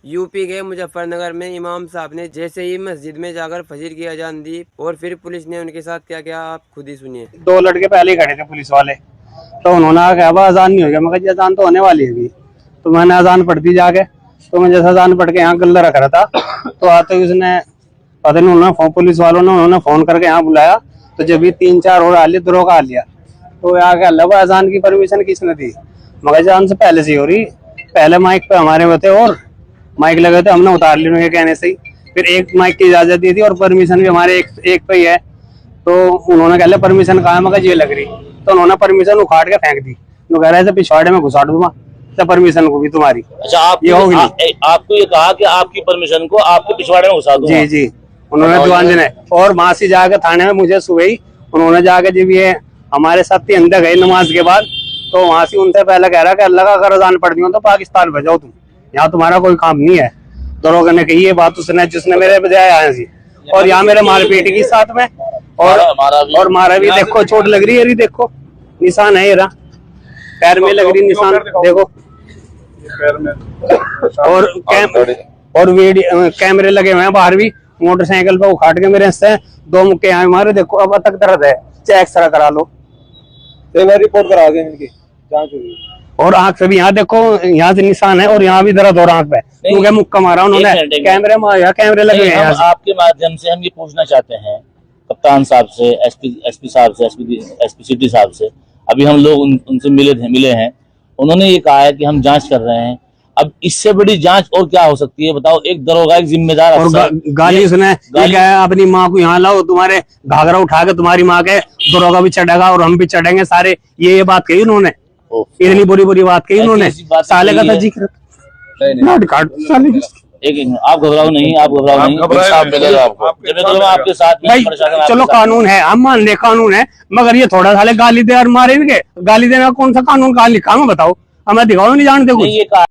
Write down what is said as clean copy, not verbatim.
UP के मुजफ्फरनगर में इमाम साहब ने जैसे ही मस्जिद में जाकर फजर की अजान दी और फिर पुलिस ने उनके साथ क्या किया आप खुद ही सुनिए। दो लड़के पहले ही खड़े थे पुलिस वाले, तो उन्होंने कहा अजान नहीं हो गया। मैं कहा अजान तो होने वाली है अभी। तो मैंने अजान पढ़ दी जाके। तो मैं जैसा अजान पढ़ के यहाँ गल्ला रख रहा था, तो आते ही उसने पता नहीं उन्होंने पुलिस वालों ने उन्होंने फोन करके यहाँ बुलाया। तो जब भी 3-4 और आ लिया दरोगा आ लिया। तो यहाँ के अल्लाह अजान की परमिशन किसने दी? मगर अजान से पहले से हो रही, पहले माइक पे हमारे होते और माइक लगे थे, हमने उतार लिया उनके कहने से ही। फिर एक माइक की इजाजत दी थी और परमिशन भी हमारे एक पे ही है। तो उन्होंने कह लिया परमिशन कहाँ है? मगर ये लग रही। तो उन्होंने परमिशन उखाड़ के फेंक दी। तो कह रहे थे पिछवाड़े में घुसा दूंगा तो परमिशन को भी तुम्हारी। अच्छा, आपको ये कहा कि आपकी परमिशन को आपके पिछवाड़े में घुसा दूंगा? जी जी, उन्होंने दुआन ने। और वहां से जाकर थाने में मुझे सुबह ही उन्होंने जाके जब ये हमारे साथ ही अंदर गए नमाज के बाद, तो वहां से उनसे पहले कह रहा कि अल्लाह का अगर अजान पढ़ दी हो तो पाकिस्तान भेजाओ, तुम यहाँ तुम्हारा कोई काम नहीं है। दरोगा ने कही ये बात उसने, जिसने मेरे बजाय आया सी। और यहाँ मेरे मारपीट की साथ में और मारा भी। देखो चोट लग रही है, देखो निशान है, ये रहा पैर में लग रही निशान, देखो पैर में। और कैमरे लगे हुए हैं बाहर भी। मोटरसाइकिल पे उखाड़ के मेरे से 2 मुक्के यहाँ मारे। देखो अब तक दर्द है, चाहे एक्सरा करा लो। रिपोर्ट करा दें, इनकी जांच हुई। और आंख से भी यहाँ देखो, यहाँ से निशान है और यहाँ भी दर्द हो रहा आंख पे, क्योंकि मुक्का मारा उन्होंने। कैमरे में कैमरे लगे हैं। आपके माध्यम से हम ये पूछना चाहते हैं कप्तान साहब से, एसपी साहब से, एसपी सिटी साहब से। अभी हम लोग उनसे मिले हैं। उन्होंने ये कहा है कि हम जांच कर रहे हैं। अब इससे बड़ी जांच और क्या हो सकती है बताओ? एक दरोगा, एक जिम्मेदार अफसर। गाली उसने अपनी माँ को यहाँ लाओ, तुम्हारे घाघरा उठा के तुम्हारी माँ के दरोगा भी चढ़ेगा और हम भी चढ़ेंगे सारे। ये बात कही उन्होंने, इतनी बुरी बात कही उन्होंने। साले का था जिक्र। आप घबराओ नहीं, आप घबराओ नहीं, आपके साथ भाई। चलो कानून है, हम मान ले कानून है, मगर ये थोड़ा साले गाली दे और मारे भी। गाली देने का कौन सा कानून कहाँ लिखा है बताओ? हमें दिखाओ, नहीं जानते कुछ।